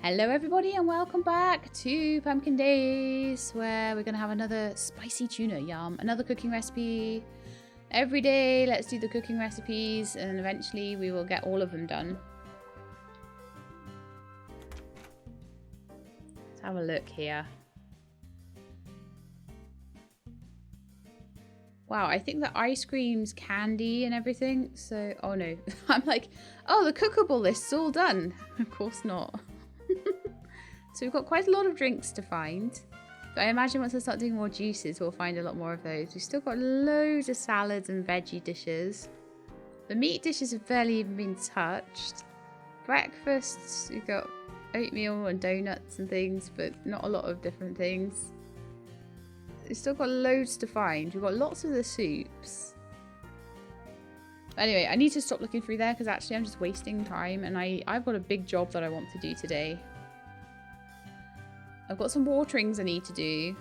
Hello everybody and welcome back to Pumpkin Days, where we're going to have another spicy tuna, yum, another cooking recipe. Every day, let's do the cooking recipes and eventually we will get all of them done. Let's have a look here. Wow, I think the ice cream's candy and everything, so, oh no. I'm like, oh, the cookable list's all done. Of course not. So we've got quite a lot of drinks to find. But I imagine once I start doing more juices, we'll find a lot more of those. We've still got loads of salads and veggie dishes. The meat dishes have barely even been touched. Breakfasts, we've got oatmeal and donuts and things, but not a lot of different things. We've still got loads to find. We've got lots of the soups. Anyway, I need to stop looking through there because actually I'm just wasting time and I've got a big job that I want to do today. I've got some waterings I need to do.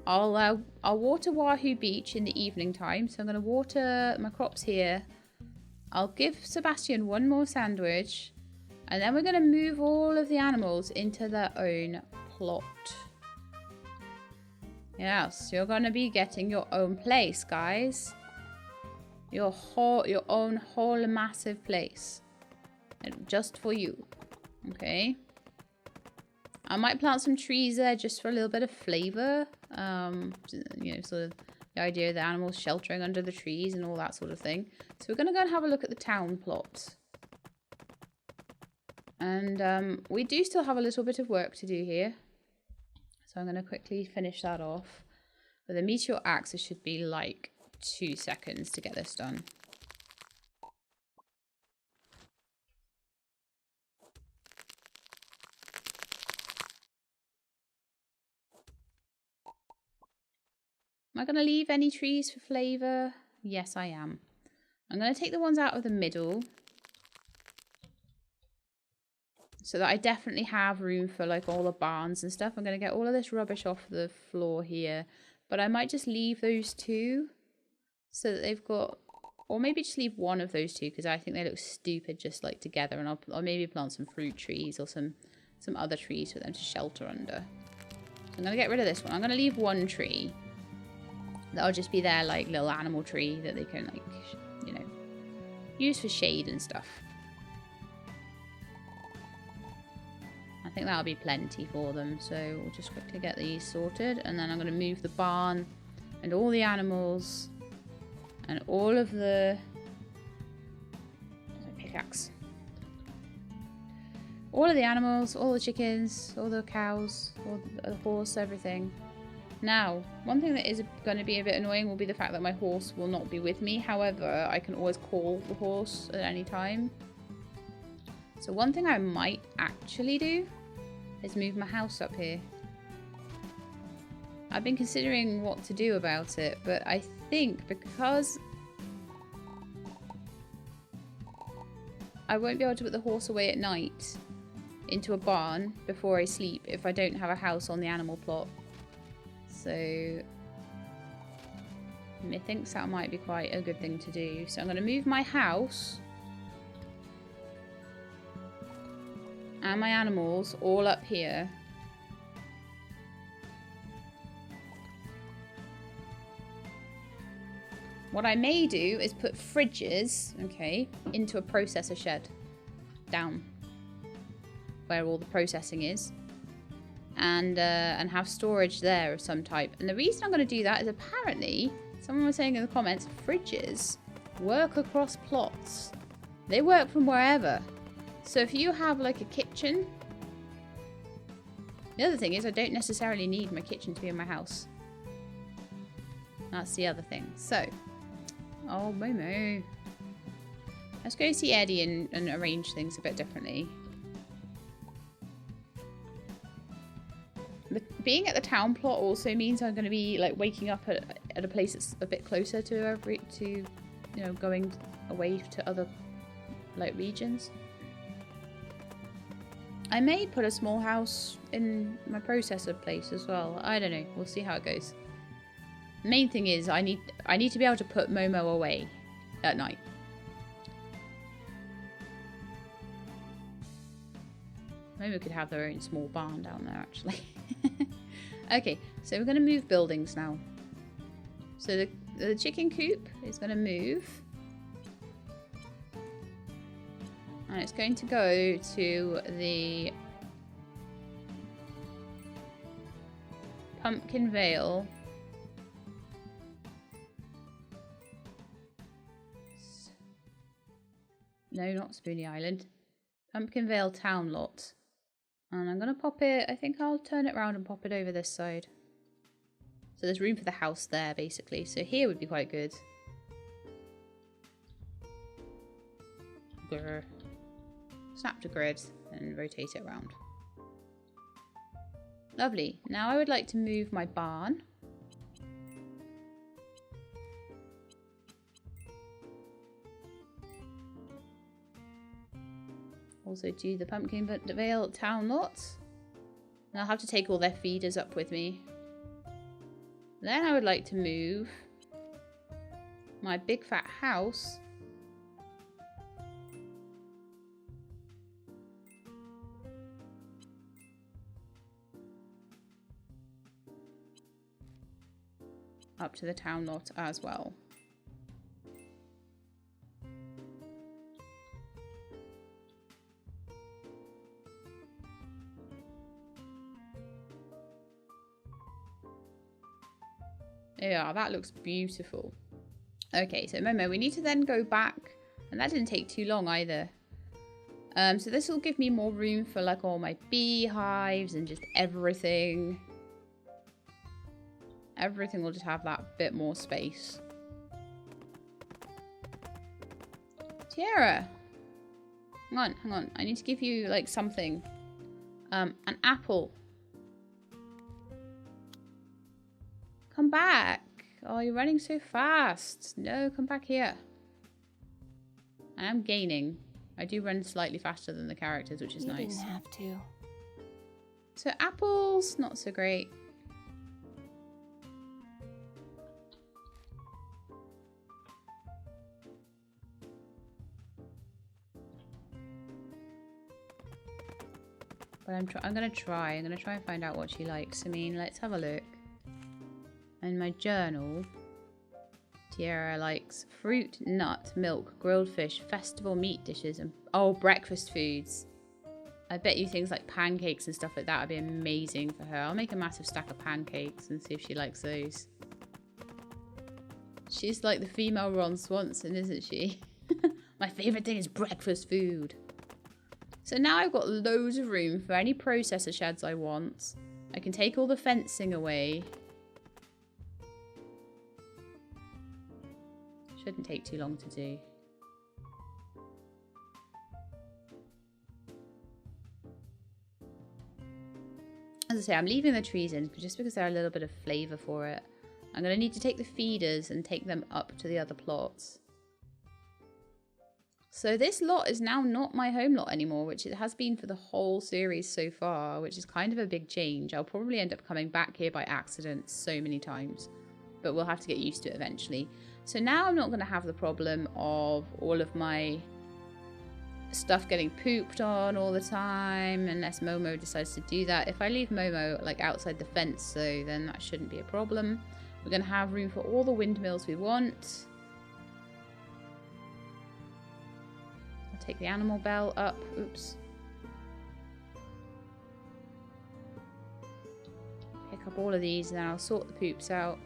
I'll water Wahoo Beach in the evening time, so I'm going to water my crops here. I'll give Sebastian one more sandwich, and then we're going to move all of the animals into their own plot. Yes, you're going to be getting your own place, guys. Your own whole massive place, and just for you. Okay. I might plant some trees there just for a little bit of flavour. You know, sort of the idea of the animals sheltering under the trees and all that sort of thing. So we're going to go and have a look at the town plot. And we do still have a little bit of work to do here. So I'm going to quickly finish that off. With a meteor axe, it should be like 2 seconds to get this done. Am I going to leave any trees for flavour? Yes, I am. I'm going to take the ones out of the middle. So that I definitely have room for like all the barns and stuff. I'm going to get all of this rubbish off the floor here. But I might just leave those two. So that they've got... Or maybe just leave one of those two. Because I think they look stupid just like together. And I'll maybe plant some fruit trees or some other trees for them to shelter under. So I'm going to get rid of this one. I'm going to leave one tree. That'll just be their like little animal tree that they can like, you know, use for shade and stuff. I think that'll be plenty for them. So we'll just quickly get these sorted. And then I'm going to move the barn and all the animals and all of the pickaxe. All of the animals, all the chickens, all the cows, all the horse, everything. Now, one thing that is going to be a bit annoying will be the fact that my horse will not be with me. However, I can always call the horse at any time. So one thing I might actually do is move my house up here. I've been considering what to do about it, but I think because I won't be able to put the horse away at night into a barn before I sleep if I don't have a house on the animal plot. So methinks that might be quite a good thing to do. So I'm going to move my house and my animals all up here. What I may do is put fridges, okay, into a processor shed down where all the processing is. And have storage there of some type. And the reason I'm going to do that is apparently, someone was saying in the comments, fridges work across plots. They work from wherever. So if you have like a kitchen... The other thing is I don't necessarily need my kitchen to be in my house. That's the other thing. So, oh Momo. Let's go see Eddie and arrange things a bit differently. Being at the town plot also means I'm going to be like waking up at a place that's a bit closer to you know, going away to other like regions. I may put a small house in my processor place as well. I don't know. We'll see how it goes. Main thing is I need to be able to put Momo away at night. Maybe we could have their own small barn down there, actually. Okay, so we're going to move buildings now. So the chicken coop is going to move. And it's going to go to the Pumpkin Vale. No, not Spoony Island. Pumpkin Vale Town Lot. And I'm going to pop it, I think I'll turn it around and pop it over this side. So there's room for the house there, basically. So here would be quite good. Grr. Snap to grid and rotate it around. Lovely. Now I would like to move my barn. Also do the Pumpkin Vale Town Lot. And I'll have to take all their feeders up with me. Then I would like to move my big fat house up to the town lot as well. Yeah, that looks beautiful. Okay, so Momo, we need to then go back, and that didn't take too long either. So this will give me more room for like all my beehives and just everything. Everything will just have that bit more space. Tiara! Hang on. I need to give you like something. An apple. Come back. Oh, you're running so fast. No, come back here. I am gaining. I do run slightly faster than the characters, which is nice. You didn't have to. So apples, not so great. But I'm gonna try and find out what she likes. I mean, let's have a look. In my journal, Tiara likes fruit, nut, milk, grilled fish, festival meat dishes, and breakfast foods. I bet you things like pancakes and stuff like that would be amazing for her. I'll make a massive stack of pancakes and see if she likes those. She's like the female Ron Swanson, isn't she? My favourite thing is breakfast food. So now I've got loads of room for any processor sheds I want. I can take all the fencing away. Shouldn't take too long to do. As I say, I'm leaving the trees in just because they're a little bit of flavour for it. I'm going to need to take the feeders and take them up to the other plots. So this lot is now not my home lot anymore, which it has been for the whole series so far, which is kind of a big change. I'll probably end up coming back here by accident so many times, but we'll have to get used to it eventually. So now I'm not going to have the problem of all of my stuff getting pooped on all the time, unless Momo decides to do that. If I leave Momo like outside the fence, so then that shouldn't be a problem. We're going to have room for all the windmills we want. I'll take the animal bell up. Oops. Pick up all of these and then I'll sort the poops out.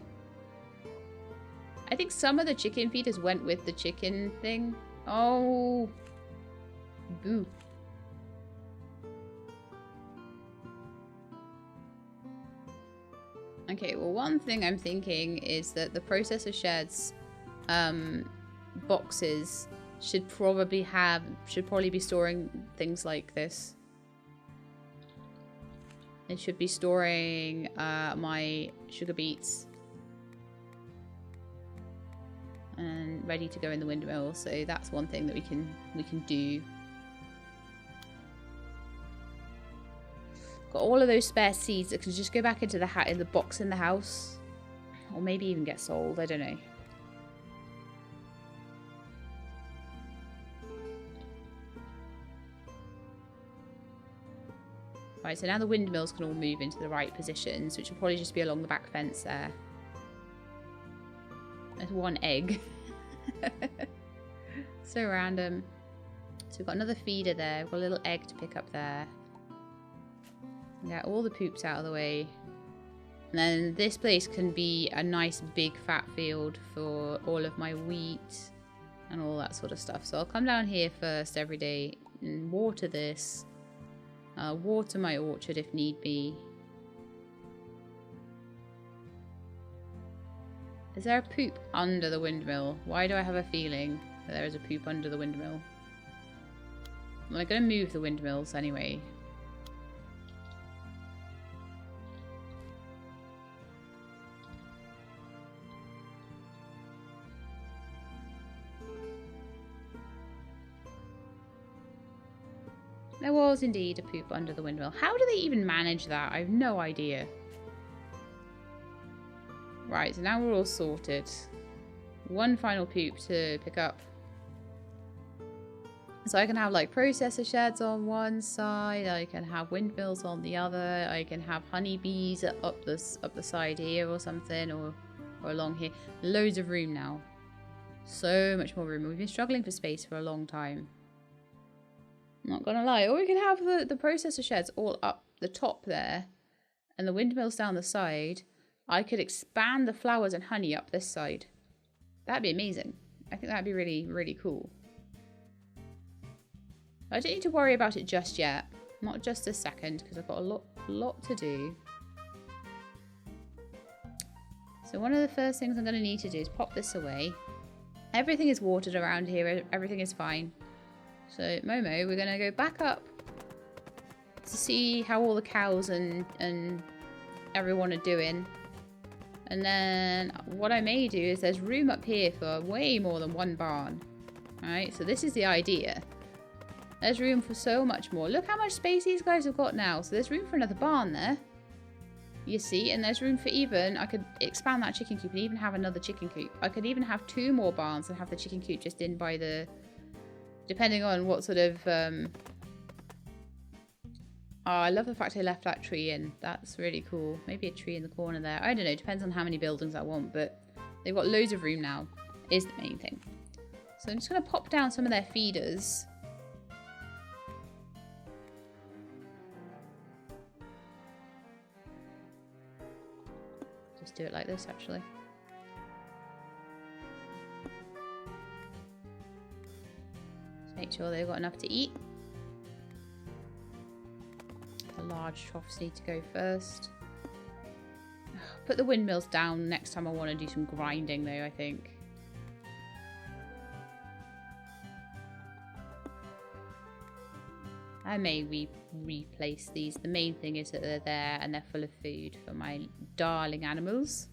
I think some of the chicken feeders went with the chicken thing. Oh. Boo. Okay, well, one thing I'm thinking is that the processor sheds boxes should probably be storing things like this. It should be storing my sugar beets and ready to go in the windmill. So that's one thing that we can do. Got all of those spare seeds that can just go back into the box in the house, or maybe even get sold. I don't know. Right, so now the windmills can all move into the right positions, which will probably just be along the back fence there. There's one egg. So random. So we've got another feeder there. We've got a little egg to pick up there. Get all the poops out of the way. And then this place can be a nice big fat field for all of my wheat and all that sort of stuff. So I'll come down here first every day and water this. I'll water my orchard if need be. Is there a poop under the windmill? Why do I have a feeling that there is a poop under the windmill? Well, I'm going to move the windmills anyway. There was indeed a poop under the windmill. How do they even manage that? I have no idea. Right, so now we're all sorted. One final poop to pick up. So I can have like processor sheds on one side, I can have windmills on the other, I can have honeybees up the side here or something, or along here. Loads of room now. So much more room. We've been struggling for space for a long time. I'm not gonna lie. Or we can have the processor sheds all up the top there and the windmills down the side. I could expand the flowers and honey up this side. That'd be amazing. I think that'd be really, really cool. I don't need to worry about it just yet. Not just a second, because I've got a lot to do. So one of the first things I'm going to need to do is pop this away. Everything is watered around here. Everything is fine. So Momo, we're going to go back up to see how all the cows and everyone are doing. And then what I may do is there's room up here for way more than one barn. Alright, so this is the idea. There's room for so much more. Look how much space these guys have got now. So there's room for another barn there. You see? And there's room for even... I could expand that chicken coop and even have another chicken coop. I could even have 2 more barns and have the chicken coop just in by the... Depending on what sort of... Oh, I love the fact I left that tree in. That's really cool. Maybe a tree in the corner there. I don't know. Depends on how many buildings I want. But they've got loads of room now. Is the main thing. So I'm just going to pop down some of their feeders. Just do it like this, actually. Just make sure they've got enough to eat. The large troughs need to go first. Put the windmills down next time I want to do some grinding, though, I think. I may replace these. The main thing is that they're there and they're full of food for my darling animals.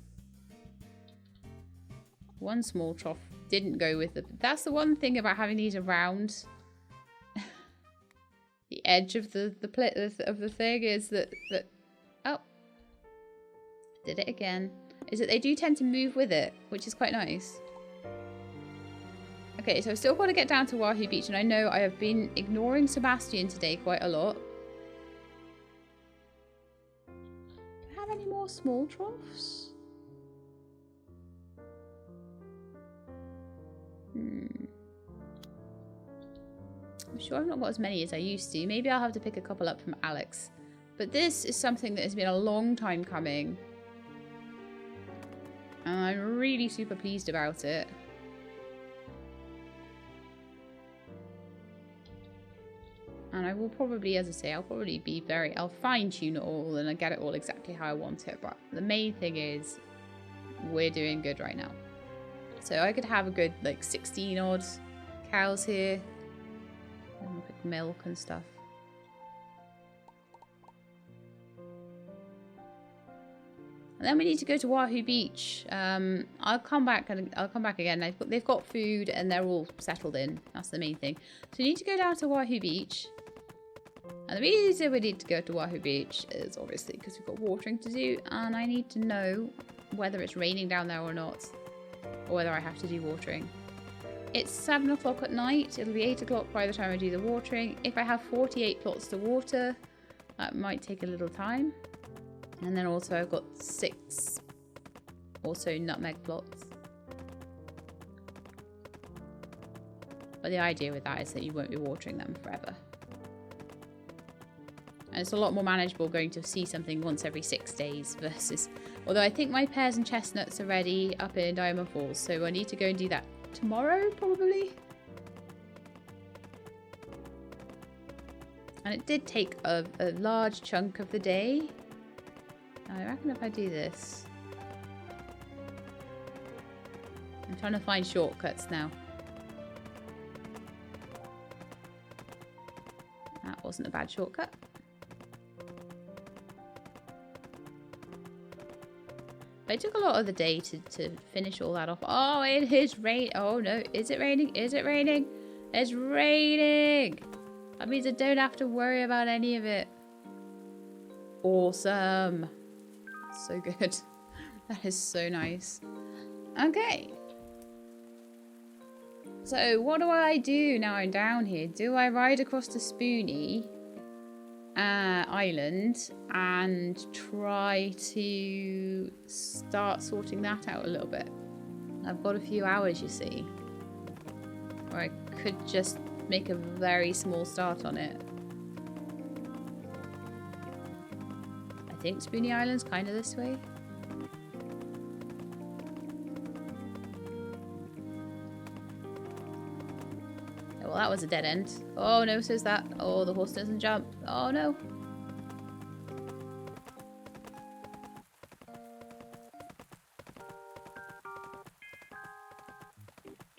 One small trough didn't go with the... That's the one thing about having these around the edge of the thing is that... Oh. Did it again. Is that they do tend to move with it, which is quite nice. Okay, so I've still got to get down to Wahoo Beach, and I know I have been ignoring Sebastian today quite a lot. Do I have any more small troughs? I'm sure I've not got as many as I used to. Maybe I'll have to pick a couple up from Alex. But this is something that has been a long time coming. And I'm really super pleased about it. And I will probably, as I say, I'll fine tune it all and I'll get it all exactly how I want it. But the main thing is we're doing good right now. So I could have a good like 16 odd cows here. And look at milk and stuff. And then we need to go to Wahoo Beach. I'll come back again. They've got food and they're all settled in. That's the main thing. So we need to go down to Wahoo Beach. And the reason we need to go to Wahoo Beach is obviously because we've got watering to do. And I need to know whether it's raining down there or not. Or whether I have to do watering. It's 7 o'clock at night. It'll be 8 o'clock by the time I do the watering. If I have 48 plots to water, That might take a little time. And then also I've got 6 also nutmeg plots. But the idea with that is that you won't be watering them forever. And it's a lot more manageable going to see something once every 6 days versus... Although I think my pears and chestnuts are ready up in Diamond Falls, so I need to go and do that tomorrow, probably. And it did take a large chunk of the day. I reckon if I do this... I'm trying to find shortcuts now. That wasn't a bad shortcut. But it took a lot of the day to finish all that off. Oh, it is rain. Oh no, is it raining? Is it raining? It's raining! That means I don't have to worry about any of it. Awesome. So good. That is so nice. Okay. So what do I do now I'm down here? Do I ride across to Spoony Island and try to start sorting that out a little bit? I've got a few hours, you see. Or I could just make a very small start on it. I think Spoony Island's kind of this way. Well, that was a dead end. Oh no, says that. Oh, the horse doesn't jump. Oh no.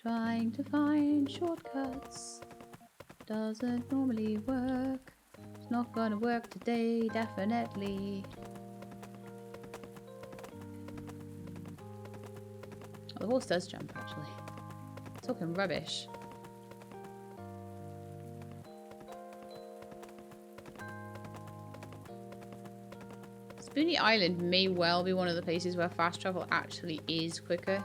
Trying to find shortcuts doesn't normally work. It's not gonna work today, definitely. Oh, the horse does jump, actually. Talking rubbish. Spoony Island may well be one of the places where fast travel actually is quicker.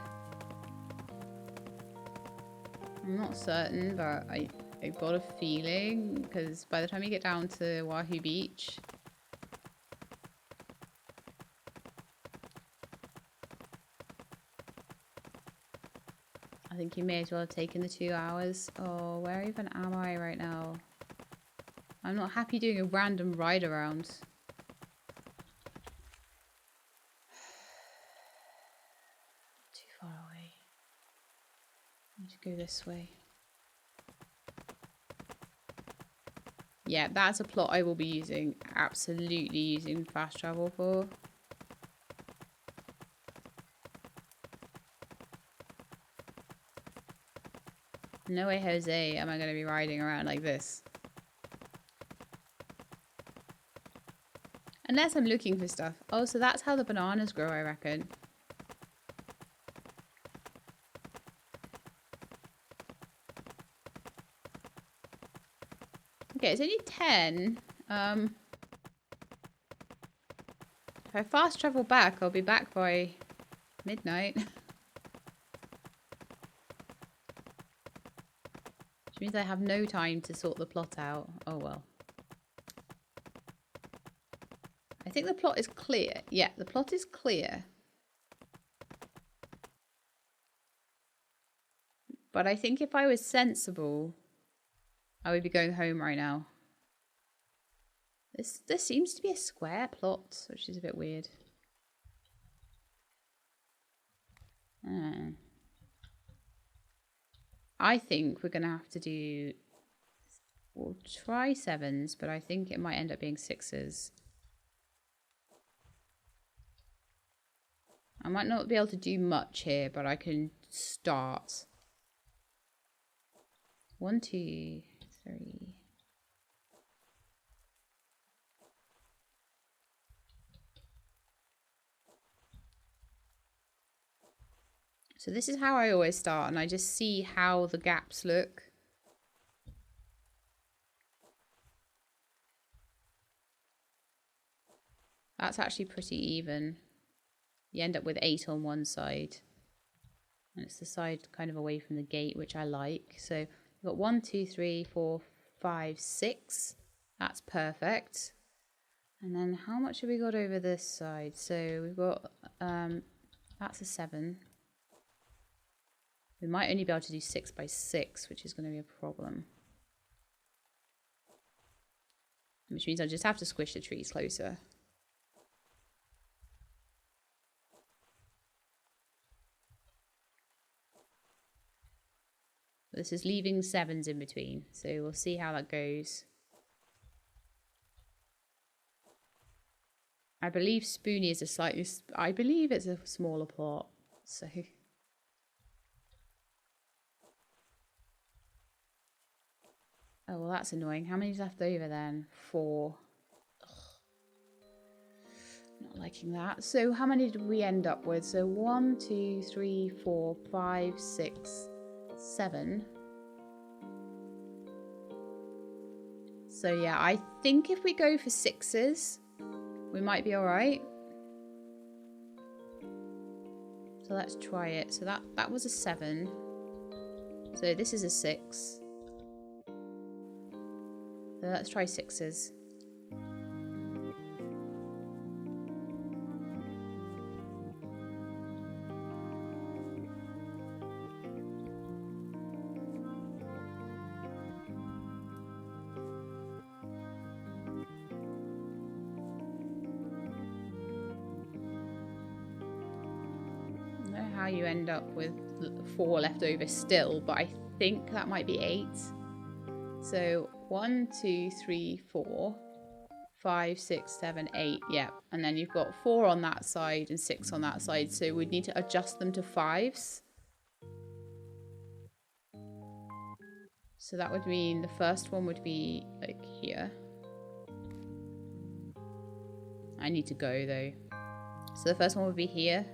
I'm not certain, but I've got a feeling, because by the time you get down to Wahoo Beach, I think you may as well have taken the 2 hours. Oh, where even am I right now? I'm not happy doing a random ride around. Too far away. I need to go this way. Yeah, that's a plot I will be using. Absolutely using fast travel for. No way, Jose, am I going to be riding around like this. Unless I'm looking for stuff. Oh, so that's how the bananas grow, I reckon. Okay, it's only 10. If I fast travel back, I'll be back by midnight. Which means I have no time to sort the plot out. Oh well. I think the plot is clear. Yeah, the plot is clear. But I think if I was sensible, I would be going home right now. This seems to be a square plot, which is a bit weird. I think we're going to have to do... We'll try 7s, but I think it might end up being 6s. I might not be able to do much here, but I can start. 1, 2, 3... So this is how I always start, and I just see how the gaps look. That's actually pretty even. You end up with 8 on one side. And it's the side kind of away from the gate, which I like. So we've got 1, 2, 3, 4, 5, 6. That's perfect. And then how much have we got over this side? So we've got, that's a 7. We might only be able to do 6 by 6, which is going to be a problem. Which means I just have to squish the trees closer. This is leaving 7s in between, so we'll see how that goes. I believe Spoony is a slightly... I believe it's a smaller plot, so... Oh, well, that's annoying. How many's left over then? 4. Ugh. Not liking that. So how many did we end up with? So 1, 2, 3, 4, 5, 6, 7. So yeah, I think if we go for 6s, we might be alright. So let's try it. So that was a 7. So this is a 6. So let's try 6s. How you end up with 4 left over still, but I think that might be 8. So 1, 2, 3, 4, 5, 6, 7, 8. Yeah, and then you've got 4 on that side and 6 on that side, so we'd need to adjust them to 5s. So that would mean the first one would be like here. I need to go though. So the first one would be here.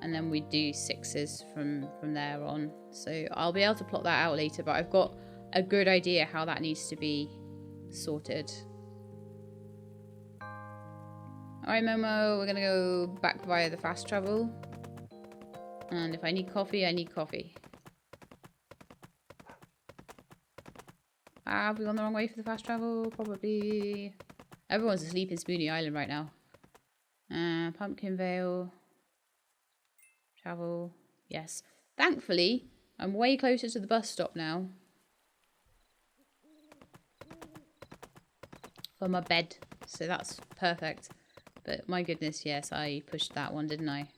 And then we do 6s from there on. So I'll be able to plot that out later, but I've got a good idea how that needs to be sorted. Alright, Momo, we're going to go back via the fast travel. And if I need coffee, I need coffee. Have we gone the wrong way for the fast travel? Probably. Everyone's asleep in Spoony Island right now. Pumpkin Vale. Travel. Yes. Thankfully, I'm way closer to the bus stop now. For my bed. So that's perfect. But my goodness, yes, I pushed that one, didn't I?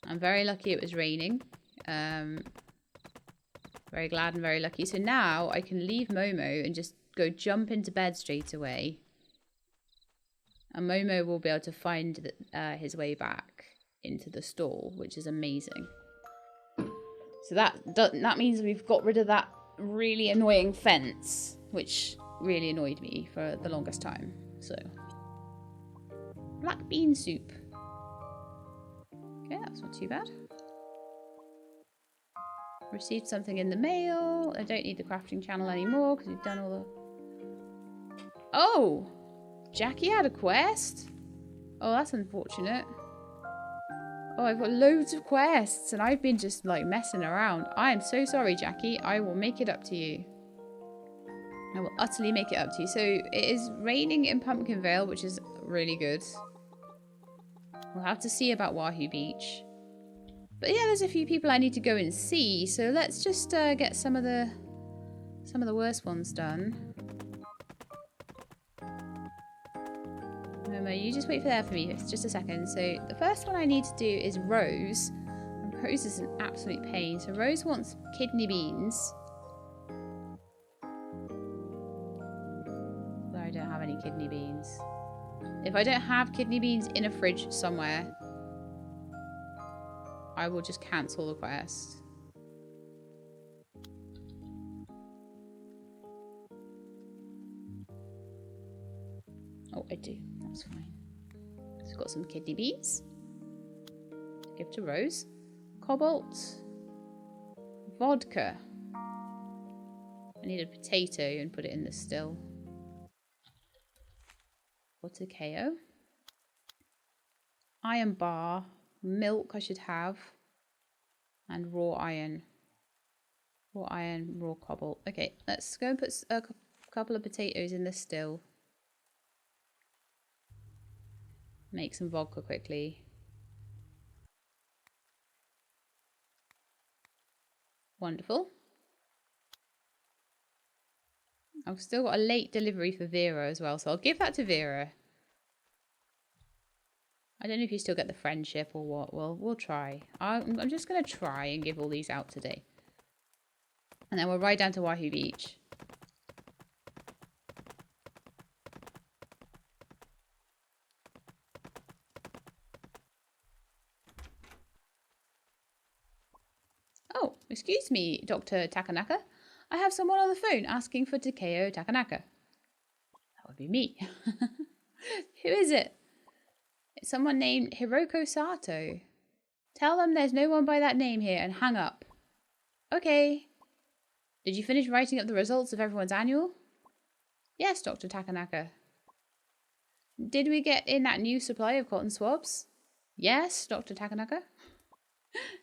I'm very lucky it was raining. Very glad and very lucky. So now I can leave Momo and just go jump into bed straight away. And Momo will be able to find his way back into the stall, which is amazing. So that means we've got rid of that really annoying fence, which really annoyed me for the longest time. So, black bean soup. Okay, that's not too bad. Received something in the mail. I don't need the crafting channel anymore because we've done all the... Oh! Jackie had a quest? Oh, that's unfortunate. Oh, I've got loads of quests and I've been just like messing around. I am so sorry, Jackie. I will make it up to you. I will utterly make it up to you. So it is raining in Pumpkin Vale, which is really good. We'll have to see about Wahoo Beach. But yeah, there's a few people I need to go and see. So let's just get some of the worst ones done. Momo, you just wait for there for me. It's just a second. So the first one I need to do is Rose. And Rose is an absolute pain. So Rose wants kidney beans. But I don't have any kidney beans. If I don't have kidney beans in a fridge somewhere, I will just cancel the quest. Oh, I do. That's fine. So I've got some kidney beans. Give to Rose. Cobalt. Vodka. I need a potato and put it in the still. For Takeo. Iron bar. Milk I should have. And raw iron. Raw iron, raw cobalt. Okay, let's go and put a couple of potatoes in the still. Make some vodka quickly. Wonderful. I've still got a late delivery for Vera as well, so I'll give that to Vera. I don't know if you still get the friendship or what. Well, we'll try. I'm just going to try and give all these out today. And then we'll ride down to Wahoo Beach. Oh, excuse me, Dr. Takanaka. I have someone on the phone asking for Takeo Takanaka. That would be me. Who is it? It's someone named Hiroko Sato. Tell them there's no one by that name here and hang up. Okay. Did you finish writing up the results of everyone's annual? Yes, Dr. Takanaka. Did we get in that new supply of cotton swabs? Yes, Dr. Takanaka.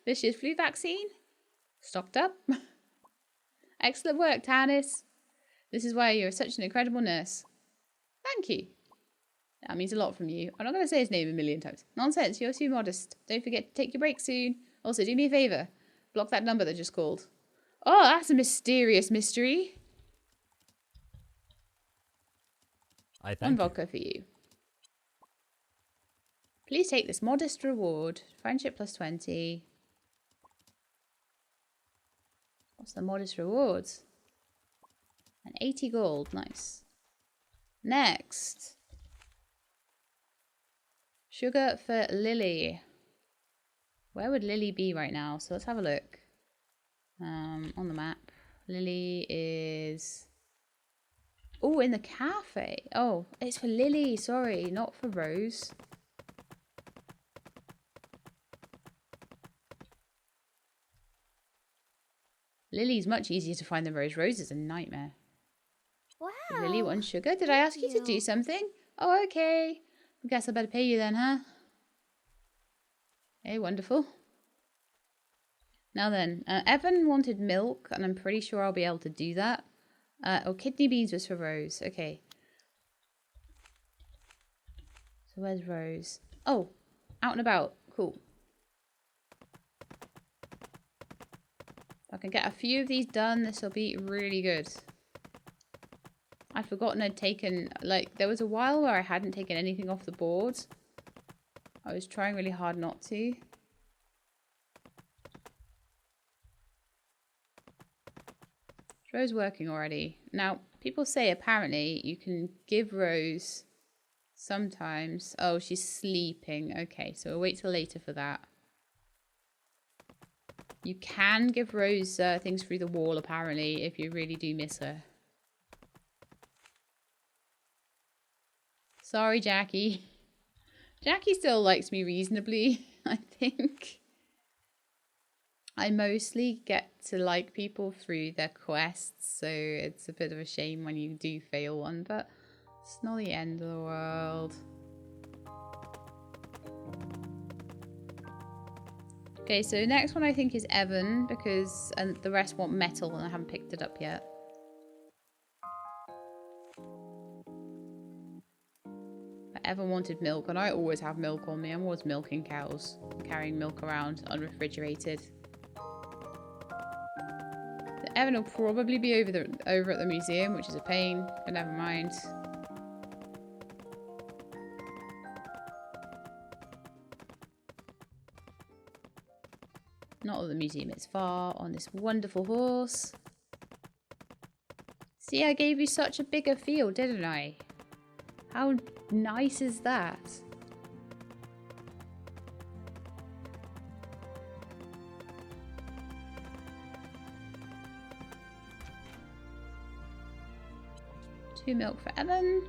This year's flu vaccine? Stocked up. Excellent work, Tanis. This is why you're such an incredible nurse. Thank you. That means a lot from you. I'm not going to say his name a million times. Nonsense, you're too modest. Don't forget to take your break soon. Also, do me a favour. Block that number that just called. Oh, that's a mysterious mystery. I thank One you. vodka for you. Please take this modest reward. Friendship plus 20. What's the modest rewards? And 80 gold. Nice. Next. Sugar for Lily. Where would Lily be right now? So let's have a look. On the map. Lily is... Oh, in the cafe. Oh, it's for Lily. Sorry, not for Rose. Lily's much easier to find than Rose. Rose is a nightmare. Wow. Lily wants sugar. Did I ask you to do something? Oh, okay. I guess I better pay you then, huh? Hey, wonderful. Now then, Evan wanted milk, and I'm pretty sure I'll be able to do that. Oh, kidney beans was for Rose. Okay. So where's Rose? Oh, out and about. Cool. If I can get a few of these done, this will be really good. I'd forgotten I'd taken, like, there was a while where I hadn't taken anything off the board. I was trying really hard not to. Is Rose working already? Now, people say apparently you can give Rose sometimes. Oh, she's sleeping. Okay, so we'll wait till later for that. You can give Rose things through the wall, apparently, if you really do miss her. Sorry, Jackie. Jackie still likes me reasonably, I think. I mostly get to like people through their quests, so it's a bit of a shame when you do fail one, but it's not the end of the world. Okay, so next one I think is Evan, because and the rest want metal and I haven't picked it up yet. But Evan wanted milk, and I always have milk on me. I'm always milking cows, carrying milk around unrefrigerated. Evan will probably be over at the museum, which is a pain, but never mind. Not at the museum, it's far, on this wonderful horse. See, I gave you such a bigger field, didn't I? How nice is that? Two milk for Evan.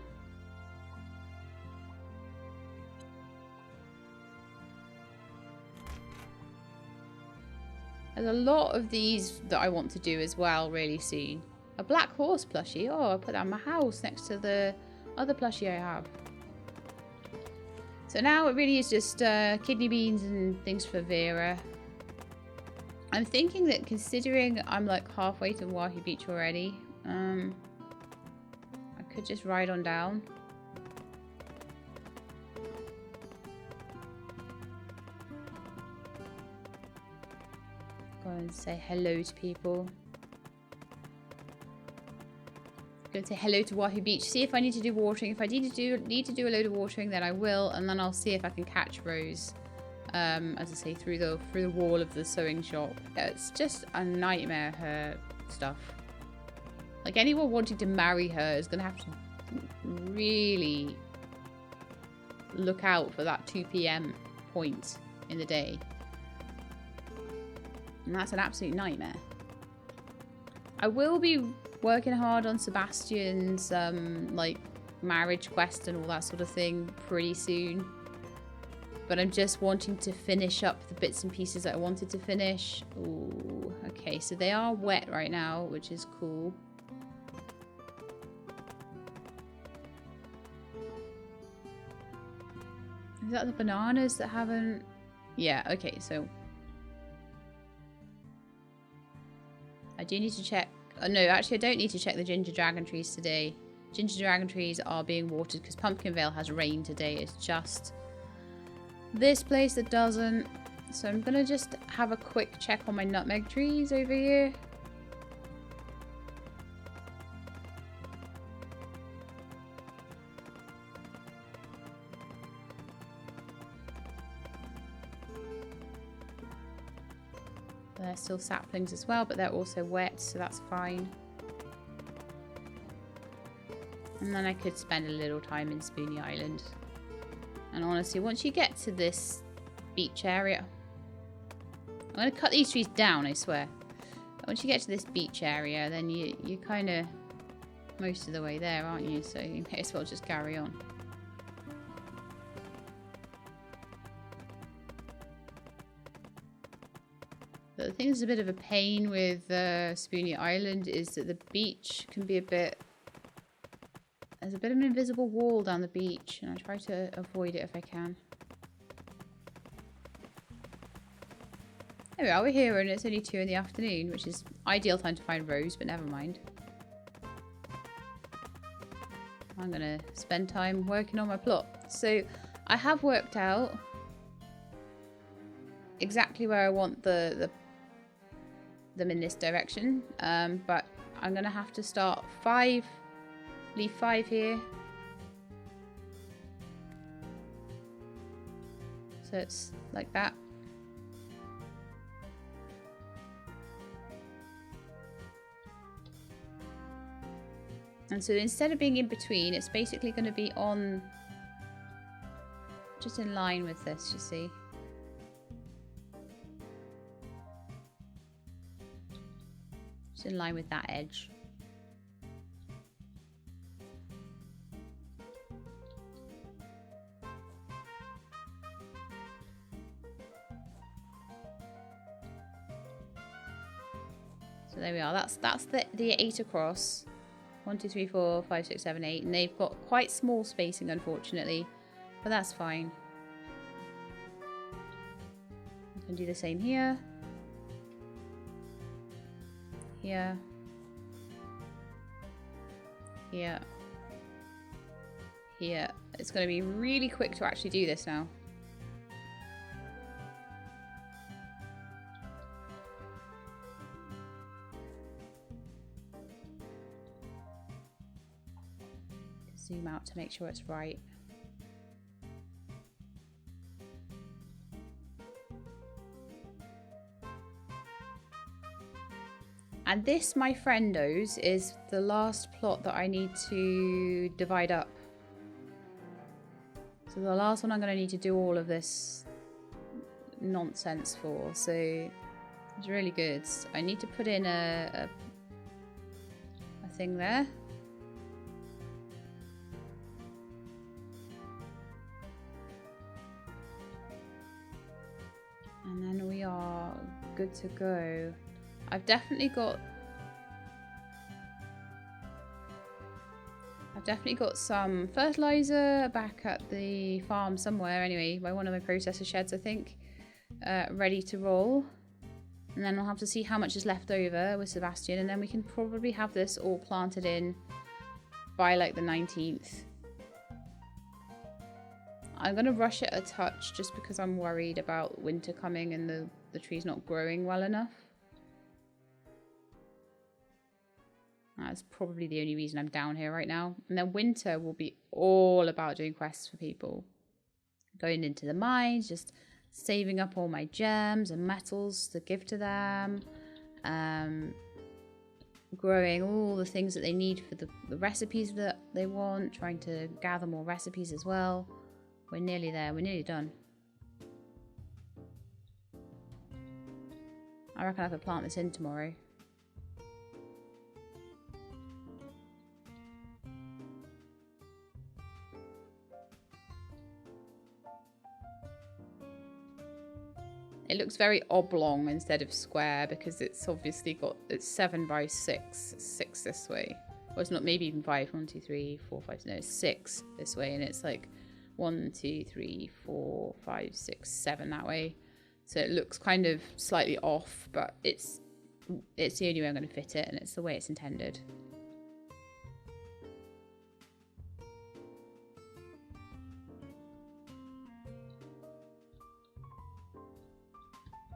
There's a lot of these that I want to do as well really soon. A black horse plushie. Oh, I'll put that in my house next to the other plushie I have. So now it really is just kidney beans and things for Vera. I'm thinking that considering I'm like halfway to Wahoo Beach already, Could just ride on down. Go and say hello to people. Go and say hello to Wahoo Beach. See if I need to do watering. If I need to do a load of watering, then I will, and then I'll see if I can catch Rose. As I say, through the wall of the sewing shop. It's just a nightmare, her stuff. Like, anyone wanting to marry her is gonna have to really look out for that 2 PM point in the day. And that's an absolute nightmare. I will be working hard on Sebastian's like marriage quest and all that sort of thing pretty soon. But I'm just wanting to finish up the bits and pieces that I wanted to finish. Ooh, okay, so they are wet right now, which is cool. Is that the bananas that haven't... Yeah, okay, so... I do need to check... Oh, no, actually I don't need to check the ginger dragon trees today. Ginger dragon trees are being watered because Pumpkinvale has rain today. It's just this place that doesn't. So I'm going to just have a quick check on my nutmeg trees over here. They're still saplings as well, but they're also wet, so that's fine. And then I could spend a little time in Spoony Island. And honestly, once you get to this beach area... I'm going to cut these trees down, I swear. But once you get to this beach area, then you're kind of most of the way there, aren't you? So you may as well just carry on. But the thing that's a bit of a pain with Spoony Island is that the beach can be a bit... There's a bit of an invisible wall down the beach, and I try to avoid it if I can. There we are, we're here, and it's only 2 in the afternoon, which is ideal time to find Rose, but never mind. I'm going to spend time working on my plot. So, I have worked out exactly where I want them in this direction, but I'm going to have to start 5... Leave 5 here. So it's like that. And so instead of being in between, it's basically going to be on... just in line with this, you see. Just in line with that edge. So there we are. That's the 8 across. 1, 2, 3, 4, 5, 6, 7, 8. And they've got quite small spacing, unfortunately. But that's fine. I can do the same here. Here. Here. Here. It's going to be really quick to actually do this now. Zoom out to make sure it's right. And this, my friendos, is the last plot that I need to divide up. So the last one I'm going to need to do all of this nonsense for. So it's really good. I need to put in a thing there. And then we are good to go. I've definitely got some fertilizer back at the farm somewhere anyway, by one of my processor sheds, I think, ready to roll. And then I'll have to see how much is left over with Sebastian, and then we can probably have this all planted in by like the 19th. I'm going to rush it a touch just because I'm worried about winter coming and the tree's not growing well enough. That's probably the only reason I'm down here right now. And then winter will be all about doing quests for people. Going into the mines, just saving up all my gems and metals to give to them. Growing all the things that they need for the recipes that they want. Trying to gather more recipes as well. We're nearly there. We're nearly done. I reckon I could plant this in tomorrow. It looks very oblong instead of square because it's obviously got, it's 7 by 6. 6 this way. Or it's not, maybe even 5. 1, 2, 3, 4, 5. No, it's 6 this way. And it's like 1, 2, 3, 4, 5, 6, 7 that way. So it looks kind of slightly off, but it's the only way I'm going to fit it, and it's the way it's intended.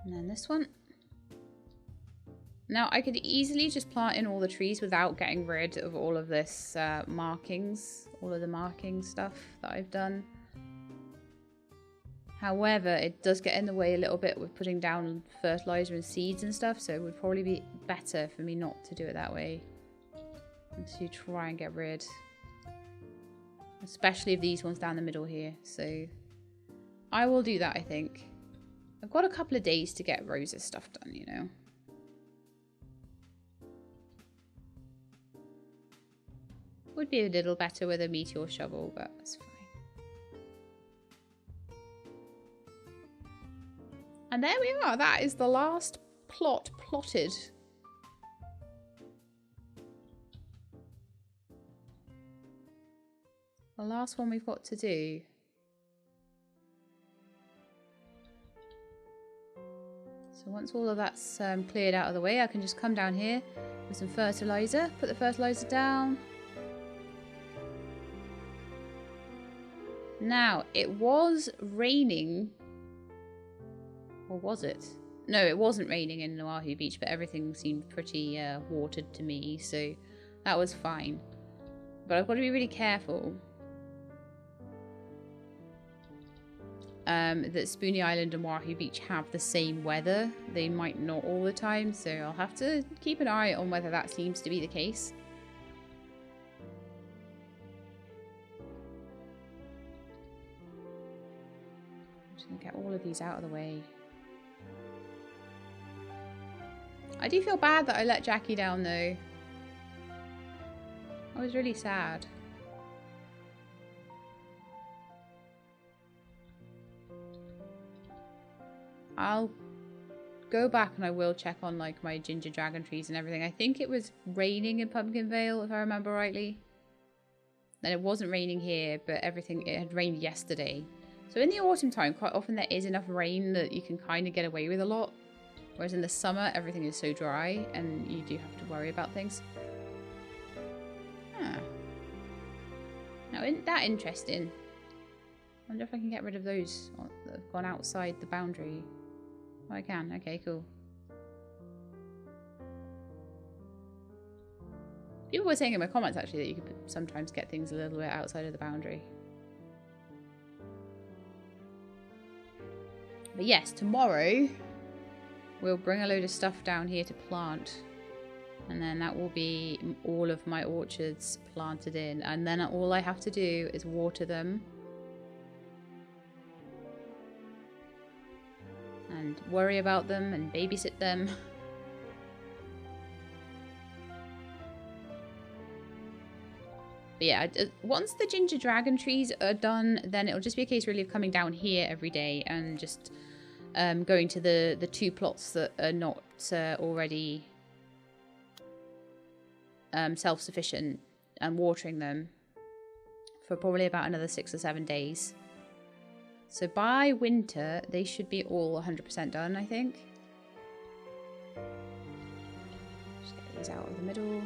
And then this one. Now I could easily just plant in all the trees without getting rid of all of this markings, all of the marking stuff that I've done. However, it does get in the way a little bit with putting down fertilizer and seeds and stuff, so it would probably be better for me not to do it that way. And to try and get rid. Especially of these ones down the middle here. So I will do that, I think. I've got a couple of days to get Rosa's stuff done, you know. Would be a little better with a meteor shovel, but it's fine. And there we are. That is the last plot plotted. The last one we've got to do. So once all of that's cleared out of the way, I can just come down here with some fertilizer, put the fertilizer down. Now, it was raining. Or was it? No, it wasn't raining in Wahoo Beach, but everything seemed pretty watered to me, so that was fine. But I've got to be really careful. That Spoony Island and Wahoo Beach have the same weather. They might not all the time, so I'll have to keep an eye on whether that seems to be the case. I'm just going to get all of these out of the way. I do feel bad that I let Jackie down though. I was really sad. I'll go back and I will check on like my ginger dragon trees and everything. I think it was raining in Pumpkin Vale if I remember rightly. Then it wasn't raining here, but it had rained yesterday. So in the autumn time, quite often there is enough rain that you can kind of get away with a lot. Whereas in the summer, everything is so dry and you do have to worry about things. Huh. Now, isn't that interesting? I wonder if I can get rid of those that have gone outside the boundary. Oh, I can. Okay, cool. People were saying in my comments, actually, that you could sometimes get things a little bit outside of the boundary. But yes, tomorrow we'll bring a load of stuff down here to plant. And then that will be all of my orchards planted in. And then all I have to do is water them. And worry about them and babysit them. But yeah, once the ginger dragon trees are done, then it'll just be a case really of coming down here every day and just going to the 2 plots that are not already self-sufficient and watering them for probably about another 6 or 7 days. So by winter, they should be all 100% done, I think. Just get these out of the middle.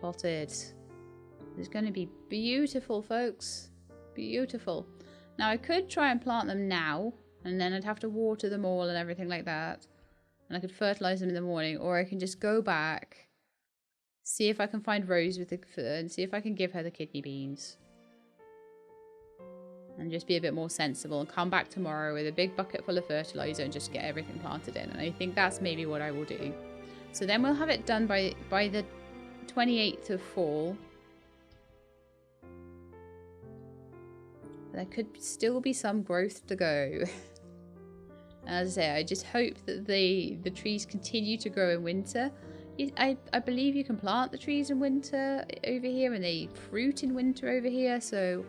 plotted. It's going to be beautiful, folks. Beautiful. Now, I could try and plant them now, and then I'd have to water them all and everything like that. And I could fertilize them in the morning, or I can just go back, see if I can find Rose with the and see if I can give her the kidney beans. And just be a bit more sensible and come back tomorrow with a big bucket full of fertilizer and just get everything planted in. And I think that's maybe what I will do. So then we'll have it done by the 28th of fall. But there could still be some growth to go. As I say, I just hope that the trees continue to grow in winter. I believe you can plant the trees in winter over here, and they fruit in winter over here. So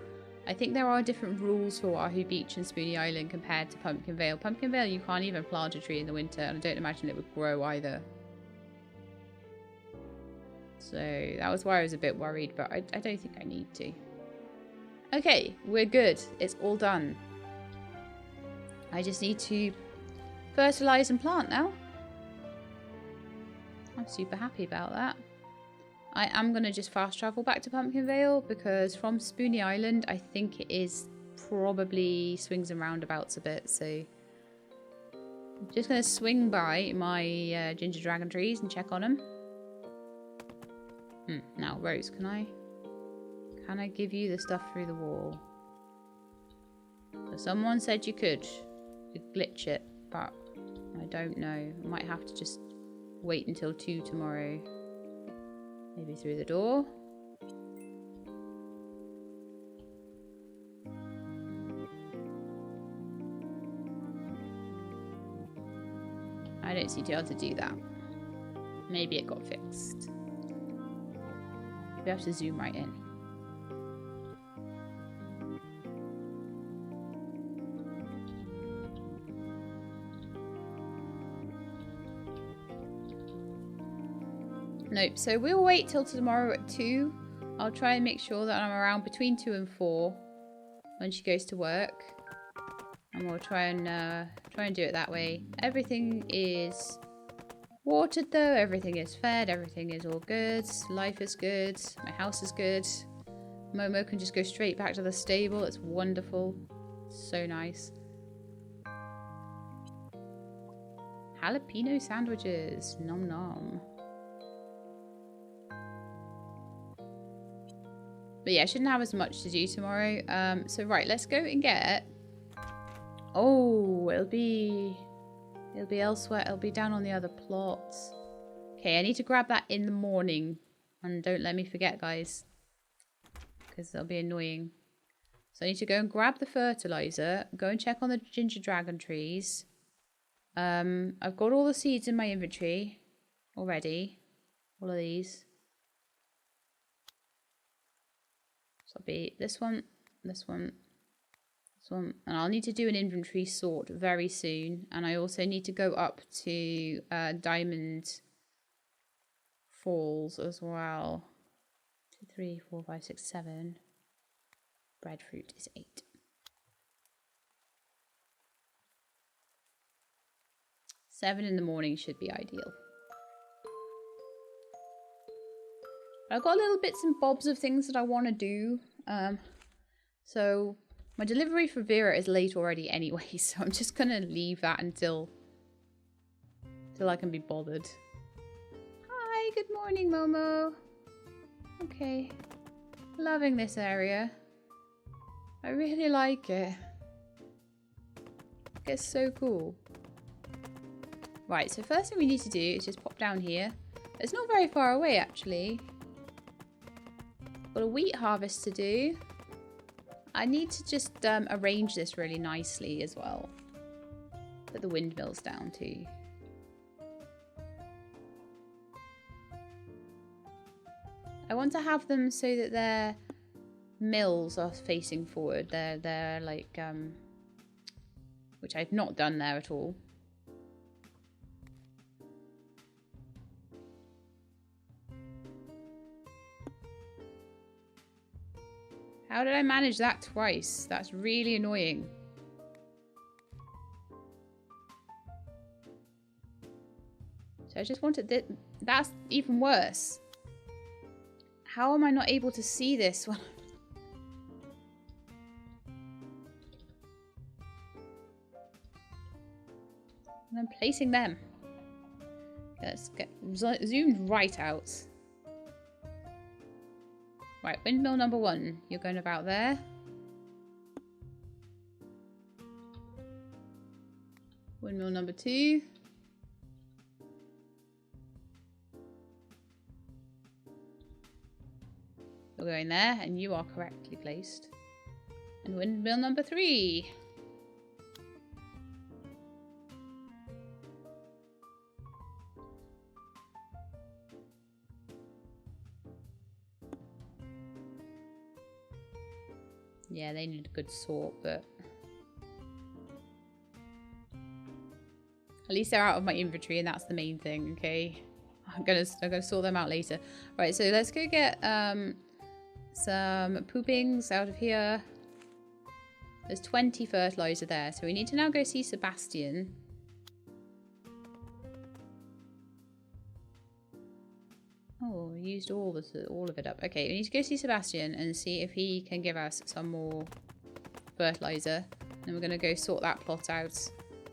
I think there are different rules for Wahoo Beach and Spoony Island compared to Pumpkin Vale. Pumpkin Vale, you can't even plant a tree in the winter, and I don't imagine it would grow either. So that was why I was a bit worried, but I don't think I need to. Okay, we're good. It's all done. I just need to fertilize and plant now. I'm super happy about that. I am going to just fast travel back to Pumpkin Vale because from Spoony Island, I think it is probably swings and roundabouts a bit. So I'm just going to swing by my ginger dragon trees and check on them. Now, Rose, can I give you the stuff through the wall? So someone said you could glitch it, but I don't know. I might have to just wait until 2 tomorrow. Maybe through the door. I don't seem to be able to do that. Maybe it got fixed. We have to zoom right in. Nope, so we'll wait till tomorrow at 2. I'll try and make sure that I'm around between 2 and 4 when she goes to work. And we'll try and do it that way. Everything is watered though, everything is fed, everything is all good. Life is good, my house is good. Momo can just go straight back to the stable, it's wonderful. So nice. Jalapeno sandwiches, nom nom. But yeah, I shouldn't have as much to do tomorrow. So right, let's go and get... Oh, it'll be elsewhere. It'll be down on the other plots. Okay, I need to grab that in the morning. And don't let me forget, guys. Because that'll be annoying. So I need to go and grab the fertilizer. Go and check on the ginger dragon trees. I've got all the seeds in my inventory already. All of these. So it'll be this one, this one, this one. And I'll need to do an inventory sort very soon. And I also need to go up to Diamond Falls as well. 2, 3, 4, 5, 6, 7. Breadfruit is 8. Seven in the morning should be ideal. I've got little bits and bobs of things that I want to do. So my delivery for Vera is late already anyway, so I'm just going to leave that until I can be bothered. Hi, good morning, Momo. Okay. Loving this area. I really like it. It's so cool. Right, so first thing we need to do is just pop down here. It's not very far away, actually. Got a wheat harvest to do. I need to just arrange this really nicely as well. Put the windmills down too. I want to have them so that their mills are facing forward. They're like, which I've not done there at all. How did I manage that twice? That's really annoying. So I just wanted that. That's even worse. How am I not able to see this one? And I'm placing them. Let's get zoomed right out. Right, windmill number 1. You're going about there. Windmill number 2. You're going there, and you are correctly placed. And windmill number 3. Yeah, they need a good sort, but at least they're out of my inventory, and that's the main thing. Okay, I'm gonna sort them out later. Right, so let's go get some poopings out of here. There's 20 fertilizer there, so we need to now go see Sebastian. Oh, we used all of it up. Okay, we need to go see Sebastian and see if he can give us some more fertilizer. And we're going to go sort that plot out.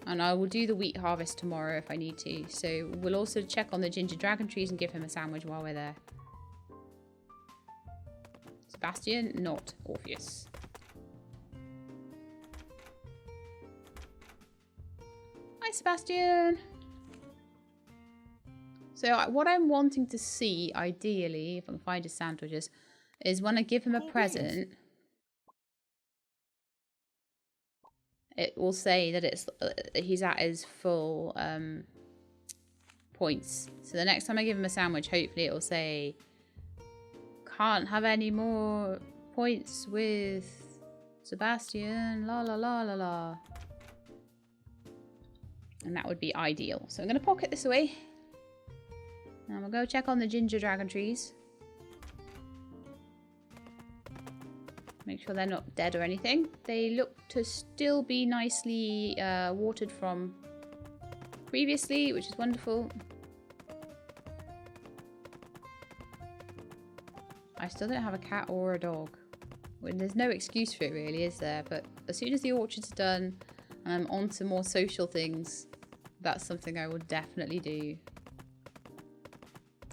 And I will do the wheat harvest tomorrow if I need to. So we'll also check on the ginger dragon trees and give him a sandwich while we're there. Sebastian, not Orpheus. Hi, Sebastian. So what I'm wanting to see, ideally, if I can find his sandwiches, is when I give him a present, it will say that he's at his full points. So the next time I give him a sandwich, hopefully it will say, can't have any more points with Sebastian, la la la la la. And that would be ideal. So I'm going to pocket this away. Now we'll go check on the ginger dragon trees. Make sure they're not dead or anything. They look to still be nicely watered from previously, which is wonderful. I still don't have a cat or a dog. Well, there's no excuse for it really, is there? But as soon as the orchard's done and I'm on to more social things, that's something I will definitely do.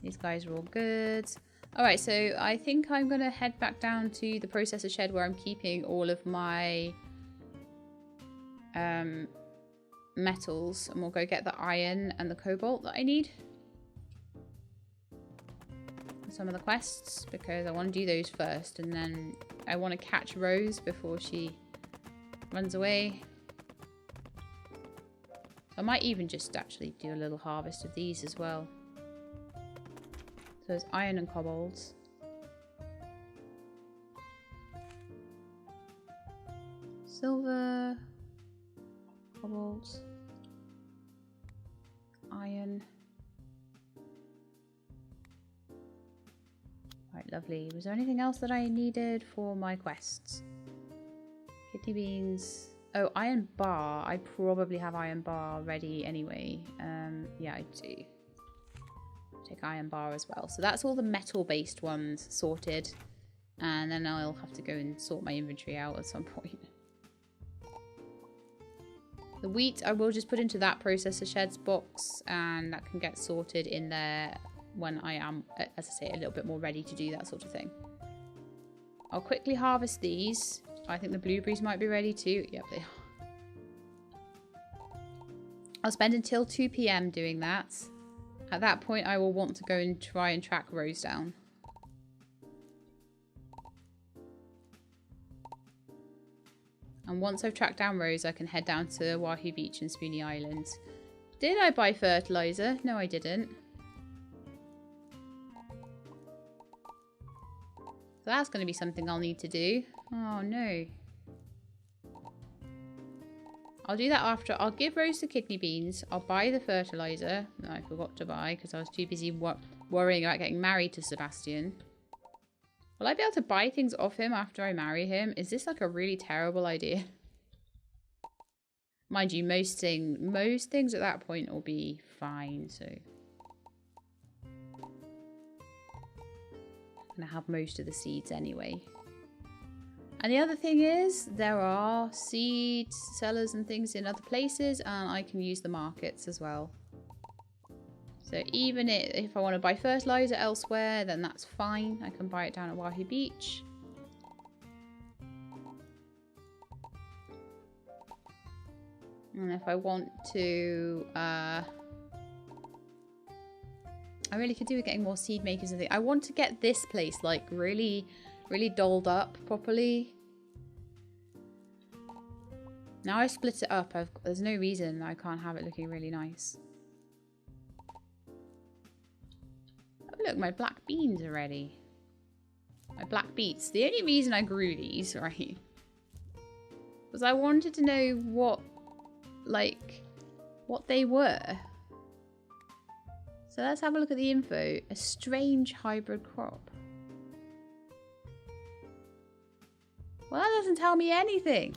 These guys are all good. Alright, so I think I'm going to head back down to the processor shed where I'm keeping all of my metals. And we'll go get the iron and the cobalt that I need. Some of the quests, because I want to do those first. And then I want to catch Rose before she runs away. I might even just actually do a little harvest of these as well. So there's iron and cobalt. Silver. Cobalt. Iron. Right, lovely. Was there anything else that I needed for my quests? Kidney beans. Oh, iron bar. I probably have iron bar ready anyway. Yeah, I do. Take iron bar as well. So that's all the metal-based ones sorted. And then I'll have to go and sort my inventory out at some point. The wheat I will just put into that processor sheds box. And that can get sorted in there when I am, as I say, a little bit more ready to do that sort of thing. I'll quickly harvest these. I think the blueberries might be ready too. Yep, they are. I'll spend until 2 PM doing that. At that point, I will want to go and try and track Rose down. And once I've tracked down Rose, I can head down to Wahoo Beach and Spoony Island. Did I buy fertilizer? No, I didn't. So that's going to be something I'll need to do. Oh, no. I'll do that after. I'll give Rose the kidney beans. I'll buy the fertilizer that I forgot to buy because I was too busy worrying about getting married to Sebastian. Will I be able to buy things off him after I marry him? Is this like a really terrible idea? Mind you, most things at that point will be fine, so. going to have most of the seeds anyway. And the other thing is, there are seed sellers and things in other places, and I can use the markets as well. So even if I want to buy fertilizer elsewhere, then that's fine. I can buy it down at Wahoo Beach. And if I want to, I really could do with getting more seed makers and things. I want to get this place like really dolled up properly. Now I split it up, there's no reason I can't have it looking really nice. Oh look, my black beans are ready. My black beets. The only reason I grew these, right, was I wanted to know what they were. So let's have a look at the info. A strange hybrid crop. Well, that doesn't tell me anything.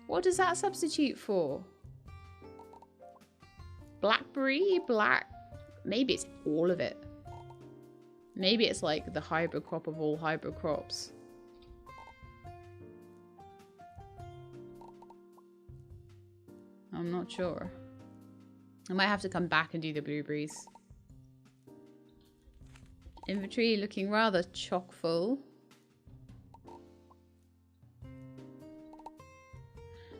What does that substitute for? Blackberry? Maybe it's all of it. Maybe it's like the hybrid crop of all hybrid crops. I'm not sure. I might have to come back and do the blueberries. Inventory looking rather chock full.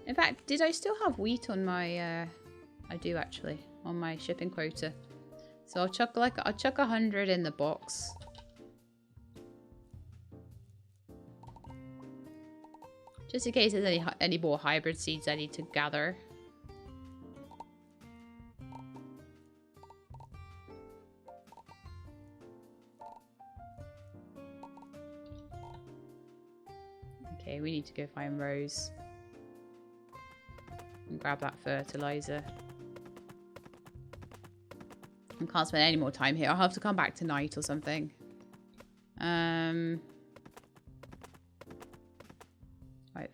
In fact, did I still have wheat on my, I do actually, on my shipping quota. So I'll chuck 100 in the box. Just in case there's any more hybrid seeds I need to gather. Okay, we need to go find Rose. And grab that fertilizer. I can't spend any more time here. I'll have to come back tonight or something. Right,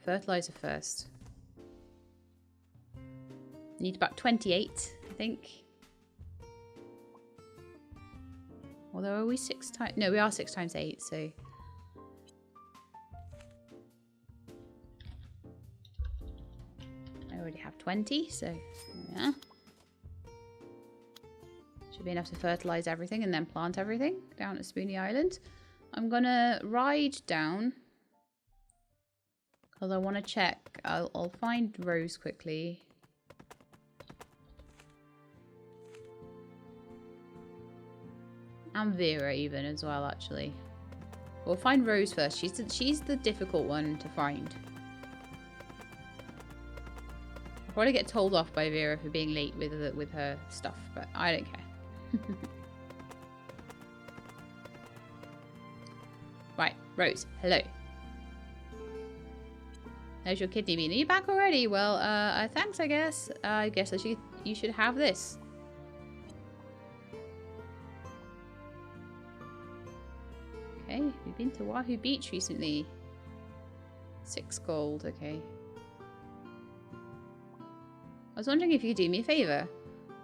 fertilizer first. Need about 28, I think. Although are we 6 times? No, we are 6 times 8, so. I already have 20, so yeah. Should be enough to fertilize everything and then plant everything down at Spoony Island. I'm gonna ride down because I want to check. I'll find Rose quickly. And Vera even as well, actually. We'll find Rose first. She's the difficult one to find. I'll probably get told off by Vera for being late with her stuff, but I don't care. Right, Rose, hello. How's your kidney been? Are you back already? Well, thanks, I guess. I guess you should have this. Okay, we've been to Wahoo Beach recently. 6 gold, okay. I was wondering if you could do me a favour.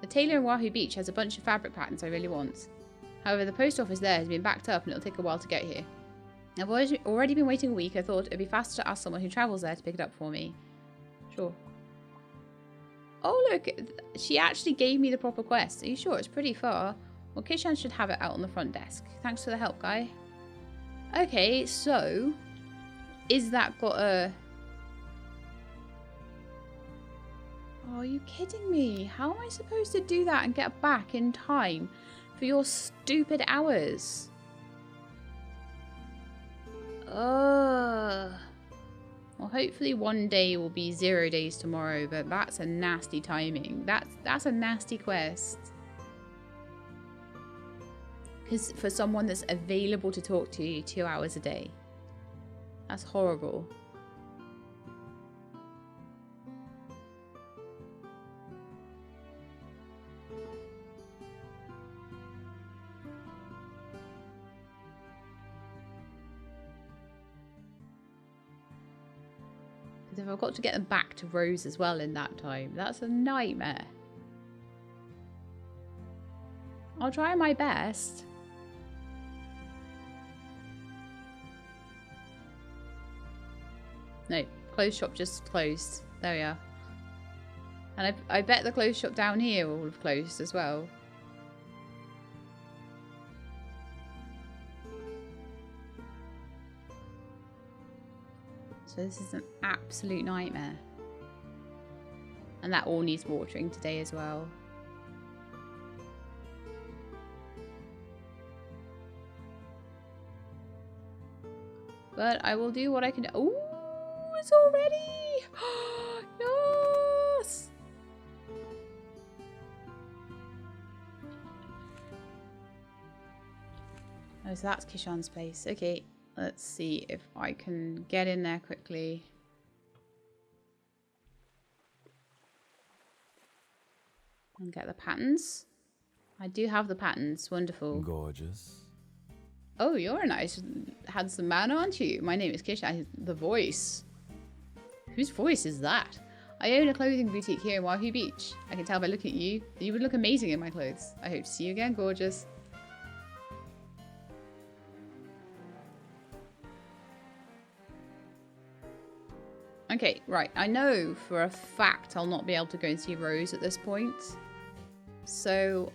The tailor in Wahoo Beach has a bunch of fabric patterns I really want. However, the post office there has been backed up and it'll take a while to get here. I've already been waiting a week. I thought it'd be faster to ask someone who travels there to pick it up for me. Sure. Oh look, she actually gave me the proper quest. Are you sure? It's pretty far. Well, Kishan should have it out on the front desk. Thanks for the help, guy. Okay, so is that got a... Oh, are you kidding me? How am I supposed to do that and get back in time for your stupid hours? Ugh. Well, hopefully one day will be 0 days tomorrow, but that's a nasty timing. That's a nasty quest. Because for someone that's available to talk to you 2 hours a day. That's horrible. If I've got to get them back to Rose as well in that time, that's a nightmare. I'll try my best. No, clothes shop just closed. There we are. And I bet the clothes shop down here will have closed as well. So this is an absolute nightmare. And that all needs watering today as well. But I will do what I can do. Oh, it's all ready! Yes! Oh, so that's Kishan's place. Okay, let's see if I can get in there quickly. And get the patterns. I do have the patterns. Wonderful. Gorgeous. Oh, you're a nice, handsome man, aren't you? My name is Kisha. The voice. Whose voice is that? I own a clothing boutique here in Wahoo Beach. I can tell by looking at you that you would look amazing in my clothes. I hope to see you again, gorgeous. Okay, right. I know for a fact I'll not be able to go and see Rose at this point. So,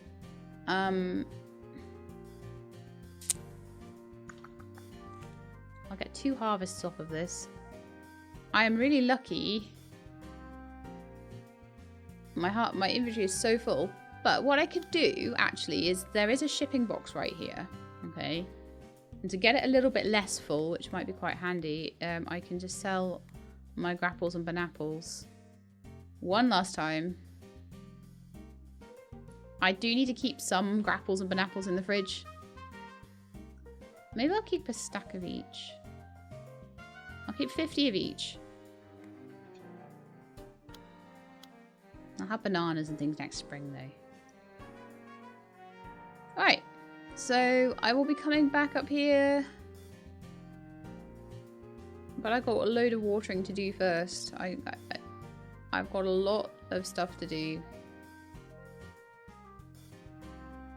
I'll get 2 harvests off of this. I am really lucky. My inventory is so full. But what I could do, actually, is there is a shipping box right here. Okay. And to get it a little bit less full, which might be quite handy, I can just sell my grapples and banapples. One last time. I do need to keep some grapples and banapples in the fridge. Maybe I'll keep a stack of each. I'll keep 50 of each. I'll have bananas and things next spring though. Alright, so I will be coming back up here. But I've got a load of watering to do first. I've got a lot of stuff to do.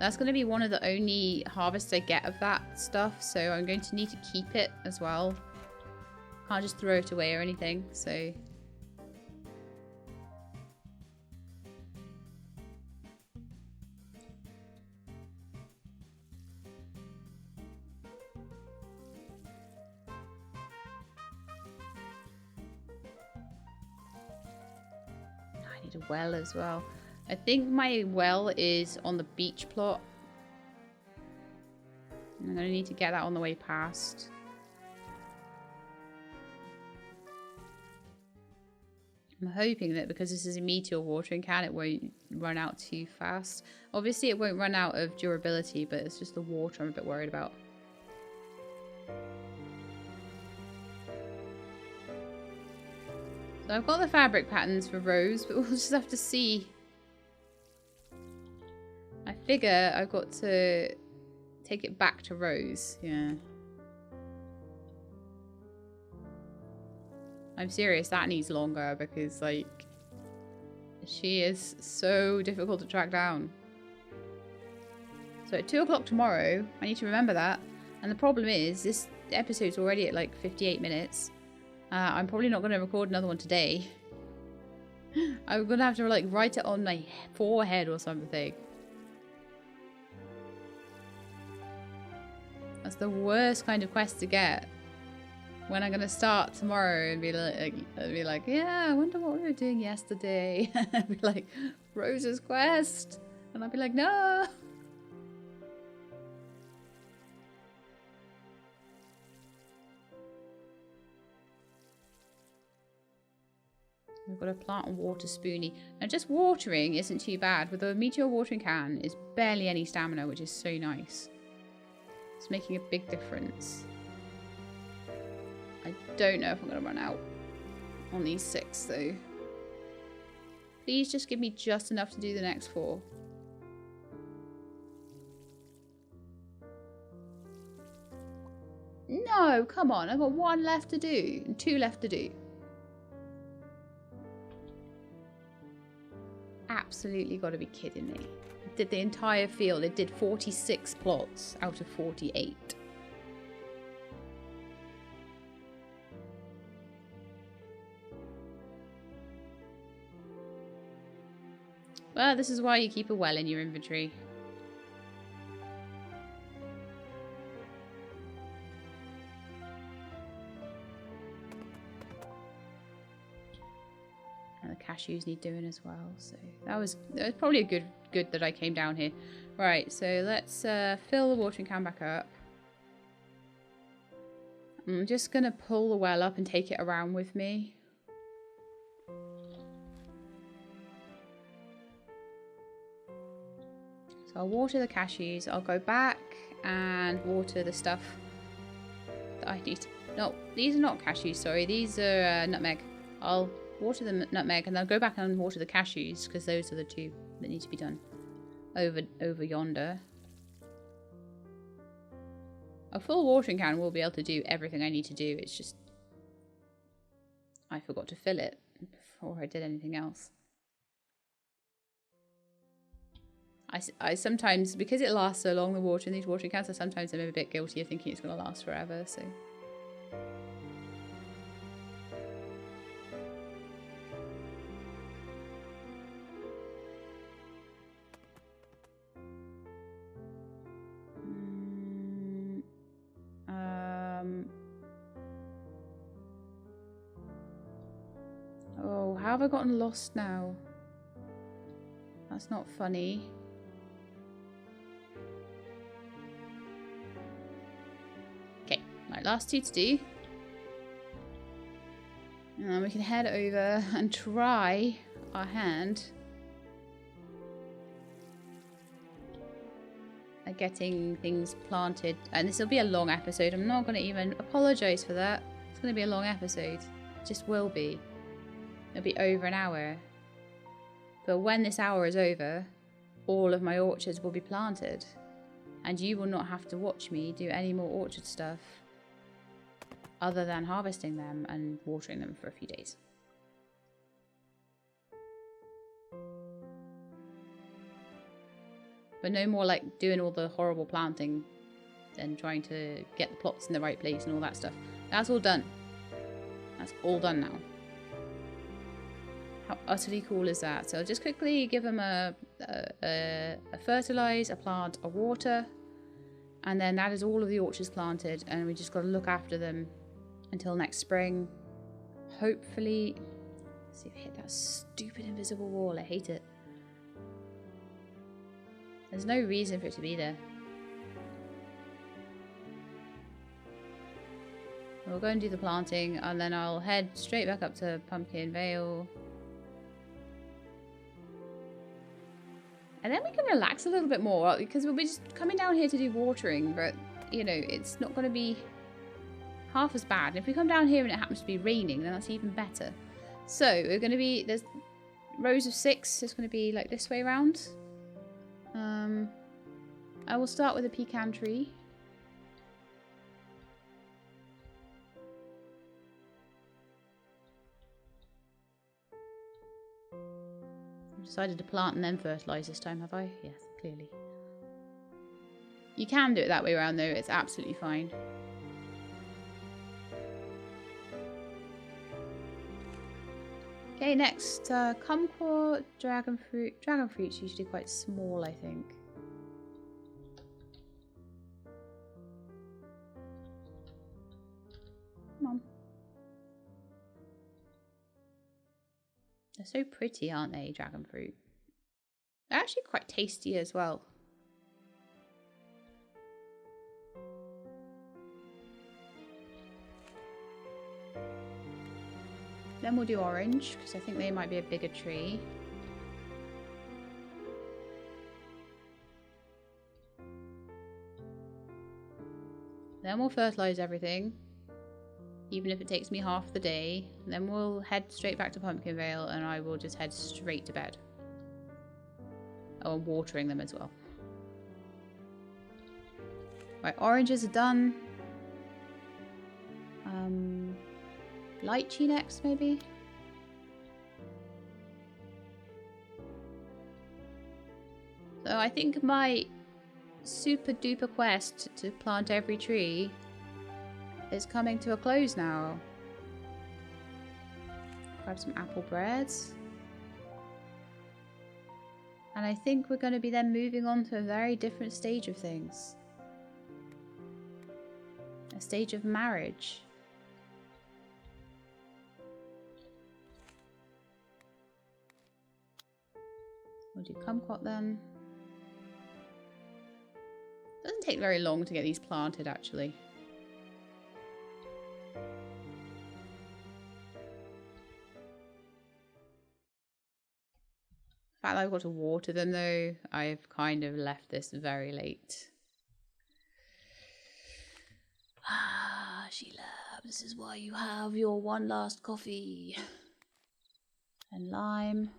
That's going to be one of the only harvests I get of that stuff, so I'm going to need to keep it as well. Can't just throw it away or anything, so... I need a well as well. I think my well is on the beach plot. I'm going to need to get that on the way past. I'm hoping that because this is a meteor watering can, it won't run out too fast. Obviously, it won't run out of durability, but it's just the water I'm a bit worried about. So I've got the fabric patterns for Rose, but we'll just have to see. I figure I've got to take it back to Rose, yeah. I'm serious, that needs longer because, like, she is so difficult to track down. So at 2 o'clock tomorrow, I need to remember that. And the problem is, this episode's already at like 58 minutes. I'm probably not going to record another one today. I'm going to have to like write it on my forehead or something. That's the worst kind of quest to get. When I'm gonna start tomorrow and be like, yeah, I wonder what we were doing yesterday. I'd be like, Rose's quest, and I'd be like, no. We've got to plant and water Spoony. Now, just watering isn't too bad. With a meteor watering can, it's barely any stamina, which is so nice. It's making a big difference. I don't know if I'm going to run out on these 6, though. Please just give me just enough to do the next 4. No, come on. I've got 1 left to do and 2 left to do. Absolutely got to be kidding me. It did the entire field. It did 46 plots out of 48. Well, this is why you keep a well in your inventory. And the cashews need doing as well. So that was probably a good that I came down here. Right, so let's fill the watering can back up. I'm just going to pull the well up and take it around with me. So I'll water the cashews. I'll go back and water the stuff that I need. No, these are not cashews, sorry. These are nutmeg. I'll water the nutmeg and then I'll go back and water the cashews because those are the two that need to be done over yonder. A full watering can will be able to do everything I need to do. It's just I forgot to fill it before I did anything else. I sometimes, because it lasts so long, the water in these watering cans, sometimes I'm a bit guilty of thinking it's going to last forever, so... Oh, how have I gotten lost now? That's not funny. Okay, right, last two to do. And then we can head over and try our hand at getting things planted. And this will be a long episode. I'm not going to even apologise for that. It's going to be a long episode. It just will be. It'll be over an hour. But when this hour is over, all of my orchards will be planted. And you will not have to watch me do any more orchard stuff other than harvesting them and watering them for a few days. But no more like doing all the horrible planting and trying to get the plots in the right place and all that stuff. That's all done. That's all done now. How utterly cool is that? So I'll just quickly give them a fertilise, a plant, a water, and then that is all of the orchards planted, and we just got to look after them until next spring. Hopefully, let's see if I hit that stupid invisible wall. I hate it. There's no reason for it to be there. We'll go and do the planting, and then I'll head straight back up to Pumpkin Vale. And then we can relax a little bit more, because we'll be just coming down here to do watering, but, you know, it's not going to be half as bad. And if we come down here and it happens to be raining, then that's even better. So, we're going to be, there's rows of 6, it's going to be like this way around. I will start with a pecan tree. I've decided to plant and then fertilise this time, have I? Yes, clearly. You can do it that way around though, it's absolutely fine. Okay, next, kumquat, dragon fruit. Dragon fruit's usually quite small, I think. Come on. They're so pretty, aren't they, dragon fruit? They're actually quite tasty as well. Then we'll do orange, because I think they might be a bigger tree. Then we'll fertilise everything, even if it takes me half the day. Then we'll head straight back to Pumpkin Vale, and I will just head straight to bed. Oh, and watering them as well. Right, oranges are done. Lychee next, maybe? So I think my super duper quest to plant every tree is coming to a close now. Grab some apple breads. And I think we're going to be then moving on to a very different stage of things. A stage of marriage. We'll do kumquat then. Doesn't take very long to get these planted, actually. The fact that I've got to water them, though, I've kind of left this very late. Ah, Sheila, this is why you have your one last coffee. And lime.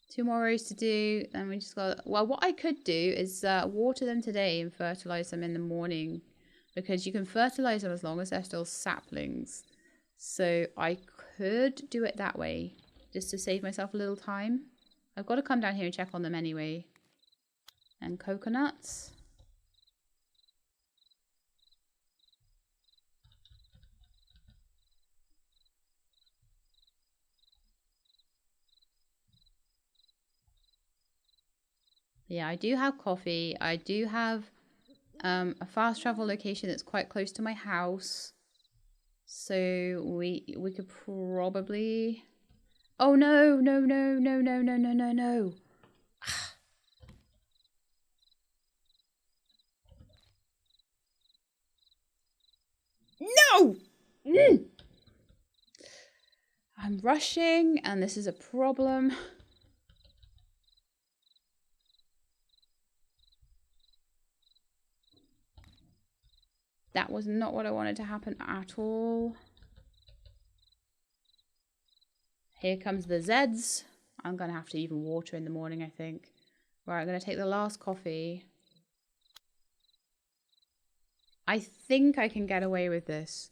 2 more rows to do, and we just got... Well, what I could do is water them today and fertilise them in the morning, because you can fertilise them as long as they're still saplings. So I could do it that way, just to save myself a little time. I've got to come down here and check on them anyway. And coconuts. Yeah, I do have coffee. I do have a fast travel location that's quite close to my house. So we could probably... Oh no, no, no, no, no, no, no, no, no. No! Mm. I'm rushing and this is a problem. That was not what I wanted to happen at all. Here comes the Zeds. I'm going to have to even water in the morning, I think. Right, I'm going to take the last coffee. I think I can get away with this.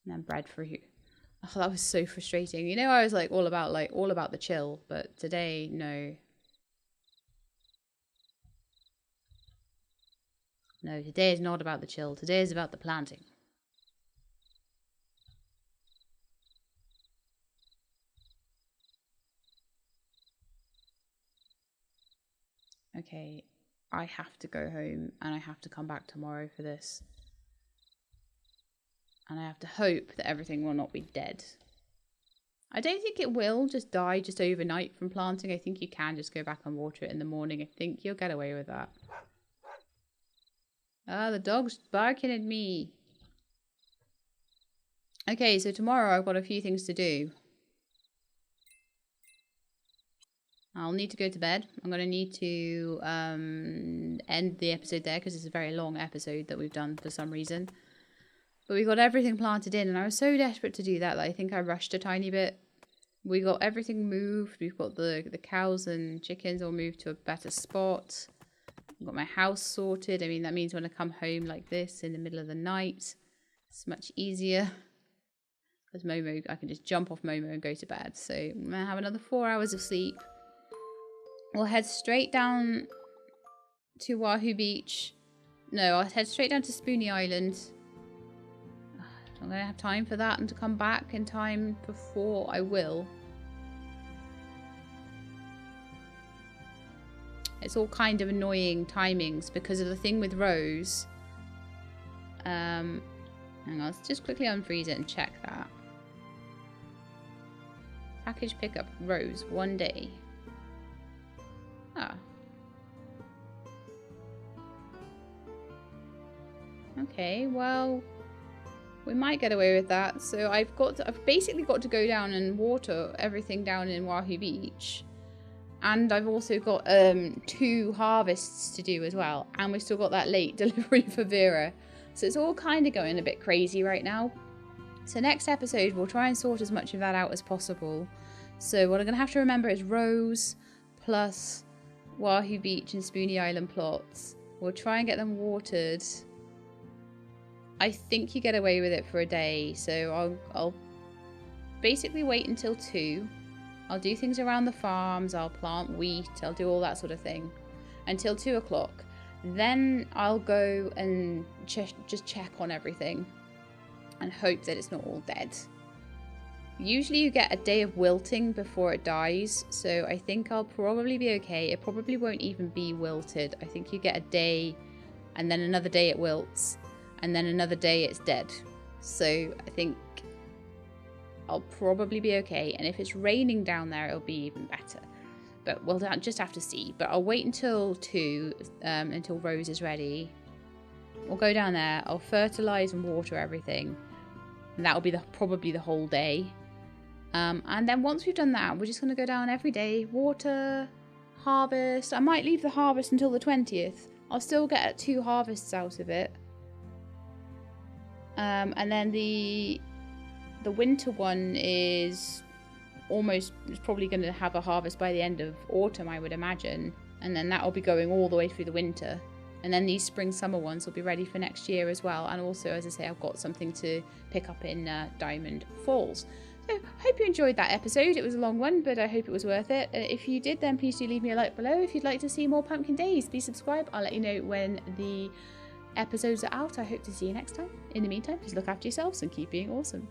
And then bread for you. Oh, that was so frustrating. You know, I was like all about the chill, but today, no. No, today is not about the chill. Today is about the planting. Okay, I have to go home and I have to come back tomorrow for this. And I have to hope that everything will not be dead. I don't think it will just die just overnight from planting. I think you can just go back and water it in the morning. I think you'll get away with that. Ah, the dog's barking at me. Okay, so tomorrow I've got a few things to do. I'll need to go to bed. I'm going to need to end the episode there because it's a very long episode that we've done for some reason. But we got everything planted in and I was so desperate to do that I think I rushed a tiny bit. We got everything moved. We've got the cows and chickens all moved to a better spot. I've got my house sorted. I mean, that means when I come home like this in the middle of the night, it's much easier. Because Momo, I can just jump off Momo and go to bed. So I'm going to have another 4 hours of sleep. We'll head straight down to Wahoo Beach. No, I'll head straight down to Spoony Island. I'm going to have time for that and to come back in time before I will. It's all kind of annoying timings because of the thing with Rose. Hang on, let's just quickly unfreeze it and check that. Package pickup, Rose, 1 day. Ah. Okay, well, we might get away with that. So I've basically got to go down and water everything down in Wahoo Beach. And I've also got 2 harvests to do as well. And we've still got that late delivery for Vera. So it's all kind of going a bit crazy right now. So next episode, we'll try and sort as much of that out as possible. So what I'm going to have to remember is Rose plus Wahoo Beach and Spoony Island plots. We'll try and get them watered. I think you get away with it for a day. So I'll basically wait until 2. I'll do things around the farms. I'll plant wheat. I'll do all that sort of thing until 2 o'clock. Then I'll go and just check on everything and hope that it's not all dead. Usually you get a day of wilting before it dies, so I think I'll probably be okay. It probably won't even be wilted. I think you get a day, and then another day it wilts, and then another day it's dead. So I think I'll probably be okay, and if it's raining down there, it'll be even better. But we'll just have to see. But I'll wait until 2, until Rose is ready. We'll go down there, I'll fertilise and water everything, and that'll be probably the whole day. And then once we've done that, we're just going to go down every day, water, harvest. I might leave the harvest until the 20th. I'll still get 2 harvests out of it. And then the winter one is probably going to have a harvest by the end of autumn, I would imagine. And then that'll be going all the way through the winter. And then these spring summer ones will be ready for next year as well. And also, as I say, I've got something to pick up in Diamond Falls. So, hope you enjoyed that episode. It was a long one, but I hope it was worth it. If you did, then please do leave me a like below. If you'd like to see more Pumpkin Days, please subscribe. I'll let you know when the episodes are out. I hope to see you next time. In the meantime, just look after yourselves and keep being awesome.